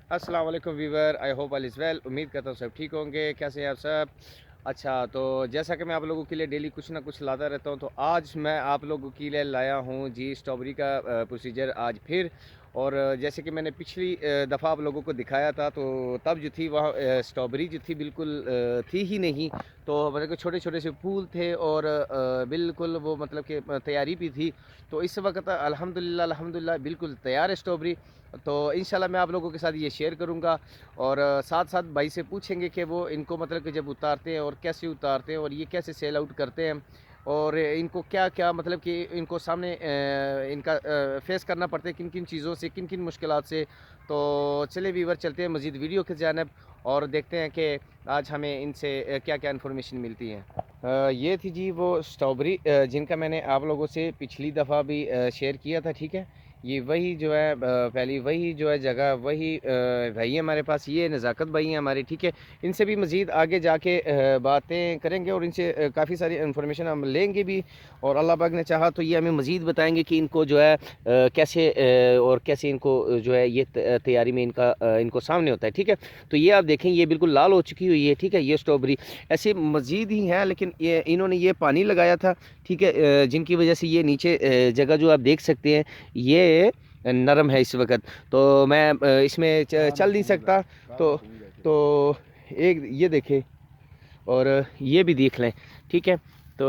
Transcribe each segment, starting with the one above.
अस्सलाम वालेकुम viewer, I hope all is well. उम्मीद करता हूँ सब ठीक होंगे। कैसे हैं आप सब? अच्छा, तो जैसा कि मैं आप लोगों के लिए डेली कुछ ना कुछ लाता रहता हूँ, तो आज मैं आप लोगों के लिए लाया हूँ जी स्ट्रॉबेरी का प्रोसीजर आज फिर। और जैसे कि मैंने पिछली दफ़ा आप लोगों को दिखाया था, तो तब जो थी वहाँ स्ट्रॉबेरी जो थी बिल्कुल थी ही नहीं। तो मतलब कि छोटे छोटे से फूल थे और बिल्कुल वो मतलब कि तैयारी भी थी। तो इस वक्त अल्हम्दुलिल्लाह अल्हम्दुलिल्लाह बिल्कुल तैयार है स्ट्रॉबेरी। तो इंशाल्लाह मैं आप लोगों के साथ ये शेयर करूँगा। और साथ साथ भाई से पूछेंगे कि वो इनको मतलब कि जब उतारते हैं और कैसे उतारते हैं और ये कैसे सेल आउट करते हैं, और इनको क्या क्या मतलब कि इनको सामने इनका फेस करना पड़ता है किन किन चीज़ों से, किन किन मुश्किलात से। तो चलिए वीवर, चलते हैं मज़ीद वीडियो की जानिब और देखते हैं कि आज हमें इनसे क्या क्या इन्फॉर्मेशन मिलती है। ये थी जी वो स्ट्रॉबेरी जिनका मैंने आप लोगों से पिछली दफ़ा भी शेयर किया था, ठीक है। ये वही जो है पहली वही जो है जगह वही भाई है हमारे पास, ये नज़ाकत भाई हैं हमारे, ठीक है। इनसे भी मज़ीद आगे जाके बातें करेंगे और इनसे काफ़ी सारी इन्फॉर्मेशन हम लेंगे भी। और अल्लाह पाक ने चाहा तो ये हमें मज़ीद बताएंगे कि इनको जो है कैसे और कैसे इनको जो है ये तैयारी में इनका इनको सामने होता है, ठीक है। तो ये आप देखें, ये बिल्कुल लाल हो चुकी हुई है, ठीक है। ये स्ट्रॉबेरी ऐसे मज़ीद ही हैं, लेकिन ये इन्होंने ये पानी लगाया था, ठीक है, जिनकी वजह से ये नीचे जगह जो आप देख सकते हैं ये नरम है इस वक्त। तो मैं इसमें चल नहीं सकता। तो तो एक ये देखें और ये भी देख लें, ठीक है। तो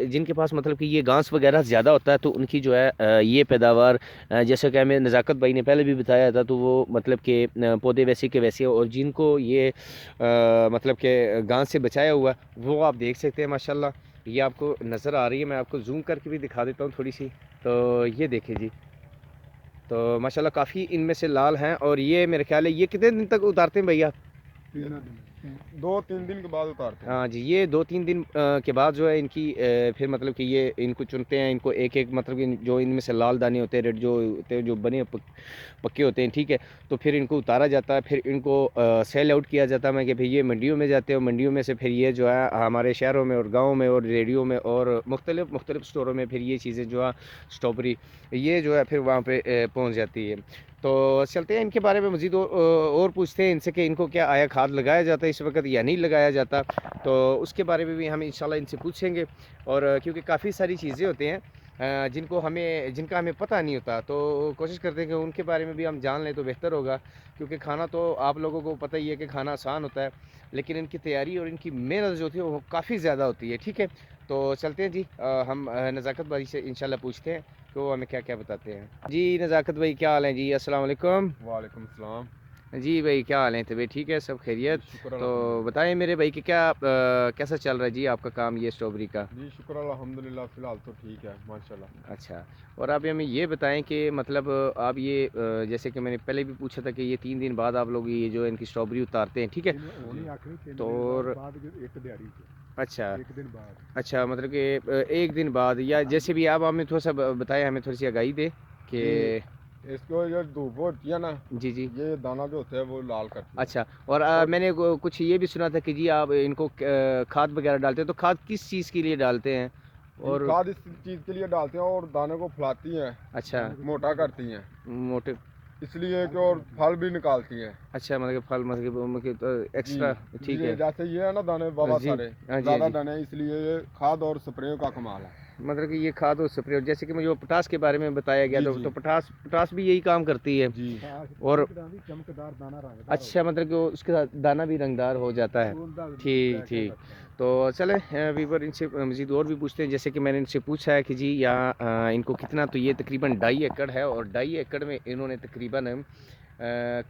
जिनके पास मतलब कि ये घास वगैरह ज़्यादा होता है, तो उनकी जो है ये पैदावार जैसा कि हमें नज़ाकत भाई ने पहले भी बताया था, तो वो मतलब कि पौधे वैसे के वैसे, और जिनको ये मतलब कि घास से बचाया हुआ वो आप देख सकते हैं माशाल्लाह। ये आपको नज़र आ रही है, मैं आपको जूम करके भी दिखा देता हूँ थोड़ी सी। तो ये देखें जी, तो माशाल्लाह काफ़ी इनमें से लाल हैं। और ये मेरे ख्याल है ये कितने दिन तक उतारते हैं भैया? 2-3 दिन के बाद उतारते हैं। हाँ जी, ये 2-3 दिन के बाद जो है इनकी फिर मतलब कि ये इनको चुनते हैं, इनको एक एक मतलब कि जो इनमें से लाल दाने होते हैं, रेड जो होते हैं, जो बने पक्के होते हैं, ठीक है। तो फिर इनको उतारा जाता है, फिर इनको सेल आउट किया जाता है, मैं कि भाई ये मंडियों में जाते हैं, मंडियों में से फिर ये जो है हमारे शहरों में और गाँव में और रेडियो में और मुख्तलिफ स्टोरों में फिर ये चीज़ें जो है स्ट्रॉबेरी ये जो है फिर वहाँ पे पहुँच जाती है। तो चलते हैं इनके बारे में मज़ीद और पूछते हैं इनसे कि इनको क्या आया खाद लगाया जाता है इस वक्त या नहीं लगाया जाता। तो उसके बारे में भी हम इंशाल्लाह इनसे पूछेंगे। और क्योंकि काफ़ी सारी चीज़ें होती हैं जिनका हमें पता नहीं होता, तो कोशिश करते हैं कि उनके बारे में भी हम जान लें तो बेहतर होगा। क्योंकि खाना तो आप लोगों को पता ही है कि खाना आसान होता है, लेकिन इनकी तैयारी और इनकी मेहनत जो होती है वो काफ़ी ज़्यादा होती है, ठीक है। तो चलते हैं जी, हम नज़ाकत भाई से इंशाल्लाह पूछते हैं कि वो हमें क्या क्या बताते हैं। जी नज़ाकत भाई, क्या हाल है जी? अस्सलाम वालेकुम। वालेकुम सलाम। जी भाई, क्या हाल है? तबीयत ठीक है? सब जी खैरियत? शुक्र तो अल्हम्दुलिल्लाह। बताएं मेरे भाई कि क्या कैसा चल रहा है जी आपका काम ये स्ट्रॉबेरी का? जी शुक्र अल्हम्दुलिल्लाह, फ़िलहाल तो ठीक है माशाल्लाह। अच्छा। और आप हमें ये बताएं कि मतलब आप ये जैसे कि मैंने पहले भी पूछा था कि ये 3 दिन बाद आप लोग ये जो है इनकी स्ट्रॉबेरी उतारते हैं, ठीक है। तो और अच्छा, अच्छा मतलब कि एक दिन बाद या जैसे भी आप हमें थोड़ा सा बताएं, हमें थोड़ी सी आगाही दे कि। जी, इसको जो धूप होती है ना, जी जी। ये दाना जो होता है वो लाल करती है। अच्छा। और और मैंने कुछ ये भी सुना था कि जी आप इनको खाद वगैरह डालते हैं, तो खाद किस चीज़ के लिए डालते हैं? जी और खाद इस चीज़ के लिए डालते हैं और दाने को फुलाती हैं, अच्छा, मोटा करती हैं, मोटे। इसलिए कि और फल भी निकालती हैं। अच्छा मतलब कि फल मतलब कि तो जी, एक्स्ट्रा, ठीक ये है। जैसे ये है ना दाने बहुत जी सारे, हाँ जी, हाँ ज़्यादा जी। दाने हैं, इसलिए ये खाद और स्प्रे का कमाल है। मतलब कि ये खाद और स्प्रे, और जैसे कि मुझे वो पोटास के बारे में बताया गया, जी तो जी पोटास पोटास भी यही काम करती है। जी और अच्छा मतलब कि वो उसके साथ दाना भी रंगदार हो जाता है। ठीक ठीक। तो चले वीवर, इनसे मज़ीद और भी पूछते हैं। जैसे कि मैंने इनसे पूछा है कि जी यहाँ इनको कितना, तो ये तकरीबन 2.5 एकड़ है, और 2.5 एकड़ में इन्होंने तकरीबन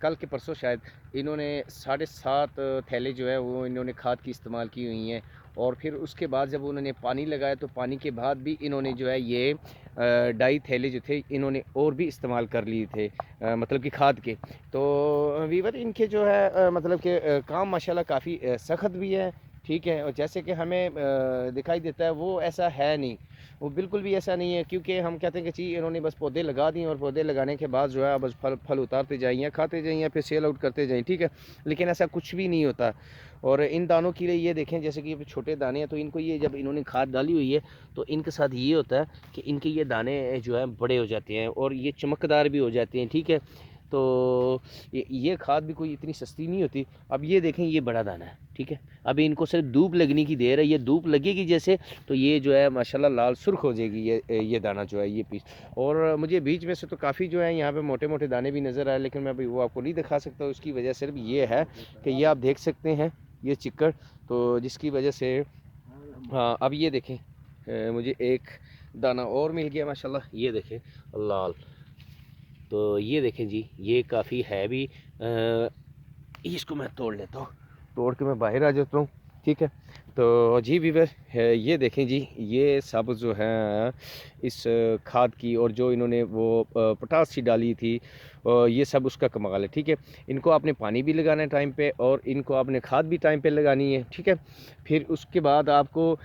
कल के परसों शायद इन्होंने 7.5 थैले जो है वो इन्होंने खाद की इस्तेमाल की हुई हैं। और फिर उसके बाद जब उन्होंने पानी लगाया, तो पानी के बाद भी इन्होंने जो है ये 2.5 थैले जो थे इन्होंने और भी इस्तेमाल कर लिए थे, मतलब कि खाद के। तो वीवर इनके जो है मतलब कि काम माशाल्लाह काफ़ी सख्त भी है, ठीक है। और जैसे कि हमें दिखाई देता है वो ऐसा है नहीं, वो बिल्कुल भी ऐसा नहीं है। क्योंकि हम कहते हैं कि जी इन्होंने बस पौधे लगा दिए और पौधे लगाने के बाद जो है बस फल फल उतारते जाएँ या खाते जाएँ या फिर सेल आउट करते जाएँ, ठीक है। लेकिन ऐसा कुछ भी नहीं होता। और इन दानों के लिए ये देखें, जैसे कि ये छोटे दाने हैं, तो इनको ये जब इन्होंने खाद डाली हुई है, तो इनके साथ ये होता है कि इनके ये दाने जो हैं बड़े हो जाते हैं और ये चमकदार भी हो जाते हैं, ठीक है। तो तो ये खाद भी कोई इतनी सस्ती नहीं होती। अब ये देखें, ये बड़ा दाना है, ठीक है। अभी इनको सिर्फ धूप लगने की देर है, ये धूप लगेगी जैसे तो ये जो है माशाल्लाह लाल सुर्ख हो जाएगी ये दाना जो है, ये पीस। और मुझे बीच में से तो काफ़ी जो है यहाँ पे मोटे मोटे दाने भी नज़र आए, लेकिन मैं अभी वो आपको नहीं दिखा सकता। उसकी वजह सिर्फ ये है कि ये आप देख सकते हैं ये चिक्कड़, तो जिसकी वजह से हाँ अब ये देखें मुझे एक दाना और मिल गया माशाल्लाह, ये देखें लाल। तो ये देखें जी, ये काफ़ी है भी। इसको मैं तोड़ लेता हूँ, तोड़ के मैं बाहर आ जाता हूँ, ठीक है। तो जी वीवर ये देखें जी, ये सब जो है इस खाद की, और जो इन्होंने वो पोटास सी डाली थी, ये सब उसका कमाल है, ठीक है। इनको आपने पानी भी लगाना है टाइम पे, और इनको आपने खाद भी टाइम पे लगानी है, ठीक है। फिर उसके बाद आपको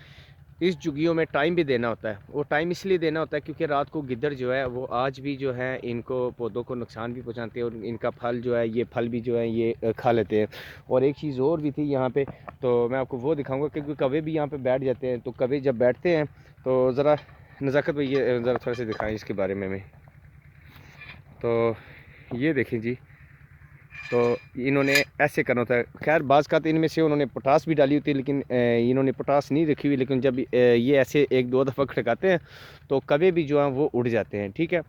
इस झुग्गियों में टाइम भी देना होता है। वो टाइम इसलिए देना होता है क्योंकि रात को गिद्दड़ जो है वो आज भी जो है इनको पौधों को नुकसान भी पहुंचाते हैं, और इनका फल जो है, ये फल भी जो है ये खा लेते हैं। और एक चीज़ और भी थी यहाँ पे, तो मैं आपको वो दिखाऊंगा, क्योंकि कौवे भी यहाँ पे बैठ जाते हैं। तो कौवे जब बैठते हैं तो ज़रा नज़ाकत भाई ये ज़रा थोड़ा सा दिखाएँ इसके बारे में हमें। तो ये देखें जी, तो इन्होंने ऐसे करना होता है। खैर बाज़ का तो इनमें से उन्होंने पोटास भी डाली होती है, लेकिन इन्होंने पोटास नहीं रखी हुई। लेकिन जब ये ऐसे एक दो दफ़ा खड़काते हैं तो कभी भी जो है वो उड़ जाते हैं, ठीक है।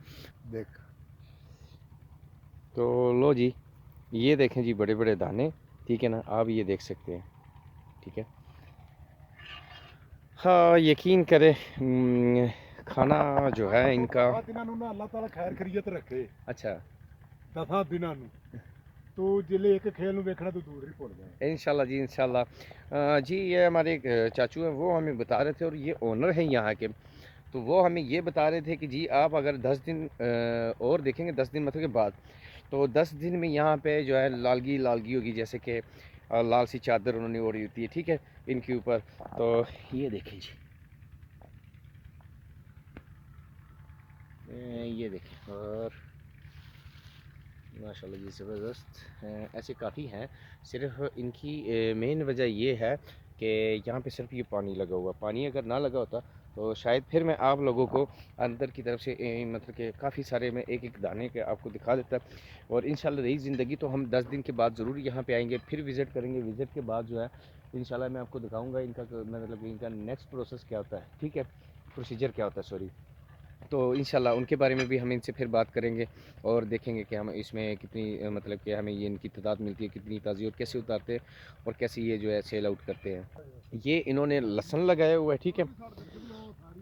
देख तो लो जी, ये देखें जी बड़े बड़े दाने, ठीक है ना, आप ये देख सकते हैं, ठीक है। हाँ यकीन करें, खाना जो है इनका। अल्लाह ताला खैर खैरियत रखे अच्छा 10 दिनों तो जिले एक खेल में देखना तो दूर ही पड़ गए। इंशाल्लाह जी, इंशाल्लाह। जी ये हमारे एक चाचू हैं, वो हमें बता रहे थे, और ये ओनर हैं यहाँ के। तो वो हमें ये बता रहे थे कि जी आप अगर 10 दिन और देखेंगे, 10 दिन मतलब के बाद, तो 10 दिन में यहाँ पे जो है लालगी लालगी होगी, जैसे कि लाल सी चादर उन्होंने ओढ़ी होती है, ठीक है, इनके ऊपर। तो ये देखें जी, ये देखें, और माशाल्लाह जी ज़बरदस्त ऐसे काफ़ी हैं। सिर्फ इनकी मेन वजह ये है कि यहाँ पे सिर्फ ये पानी लगा हुआ। पानी अगर ना लगा होता तो शायद फिर मैं आप लोगों को अंदर की तरफ से मतलब कि काफ़ी सारे मैं एक एक दाने के आपको दिखा देता। और इंशाल्लाह रही ज़िंदगी तो हम 10 दिन के बाद ज़रूर यहाँ पे आएंगे, फिर विज़िट करेंगे। विज़िट के बाद जो है इंशाल्लाह मैं आपको दिखाऊँगा इनका मतलब इनका नेक्स्ट प्रोसेस क्या होता है, ठीक है, प्रोसीजर क्या होता है, सॉरी। तो इंशाल्लाह उनके बारे में भी हम इनसे फिर बात करेंगे, और देखेंगे कि हम इसमें कितनी मतलब कि हमें ये इनकी तादाद मिलती है, कितनी ताज़ी, और कैसे उतारते हैं, और कैसे ये जो है सेल आउट करते हैं। ये इन्होंने लहसुन लगाया हुआ है, ठीक है।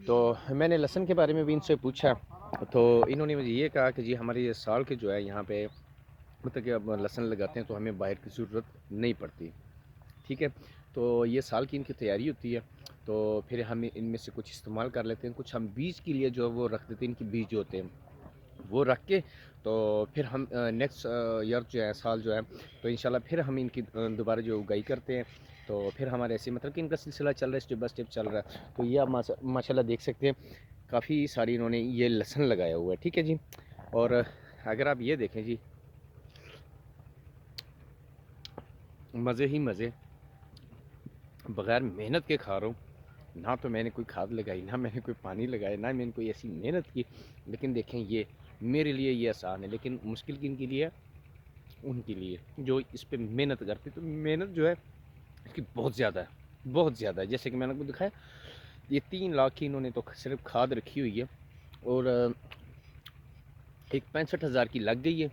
तो मैंने लहसुन के बारे में भी इनसे पूछा, तो इन्होंने मुझे ये कहा कि जी हमारे ये साल के जो है यहाँ पे मतलब कि अब लहसुन लगाते हैं तो हमें बाहर की ज़रूरत नहीं पड़ती, ठीक है। तो ये साल की इनकी तैयारी होती है, तो फिर हम इनमें से कुछ इस्तेमाल कर लेते हैं, कुछ हम बीज के लिए जो है वो रख देते हैं। इनके बीज जो होते हैं वो रख के, तो फिर हम नेक्स्ट ईयर जो है, साल जो है, तो इंशाल्लाह फिर हम इनकी दोबारा जो उगाई करते हैं। तो फिर हमारे ऐसे मतलब कि इनका सिलसिला चल रहा है, स्टेप बाय स्टेप चल रहा है। तो ये आप माशाल्लाह देख सकते हैं, काफ़ी सारी इन्होंने ये लहसुन लगाया हुआ है, ठीक है जी। और अगर आप ये देखें जी, मज़े ही मज़े, बग़ैर मेहनत के खा रहा हूँ। ना तो मैंने कोई खाद लगाई, ना मैंने कोई पानी लगाया, ना मैंने कोई ऐसी मेहनत की। लेकिन देखें ये मेरे लिए ये आसान है, लेकिन मुश्किल किन के लिए है? उनके लिए जो इस पे मेहनत करते। तो मेहनत जो है इसकी बहुत ज़्यादा है, बहुत ज़्यादा है। जैसे कि मैंने आपको दिखाया, ये 3 लाख की इन्होंने तो सिर्फ खाद रखी हुई है, और एक 65,000 की लग गई है।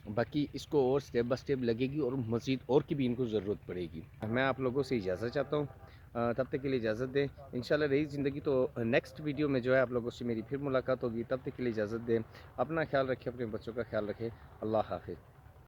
बाकी इसको और स्टेप बाय स्टेप लगेगी, और मज़ीद और की भी इनको ज़रूरत पड़ेगी। मैं आप लोगों से इजाज़त चाहता हूँ, तब तक के लिए इजाज़त दें। इंशाल्लाह रही ज़िंदगी तो नेक्स्ट वीडियो में जो है आप लोगों से मेरी फिर मुलाकात होगी। तब तक के लिए इजाज़त दें। अपना ख्याल रखें, अपने बच्चों का ख्याल रखें। अल्लाह हाफ़िज़।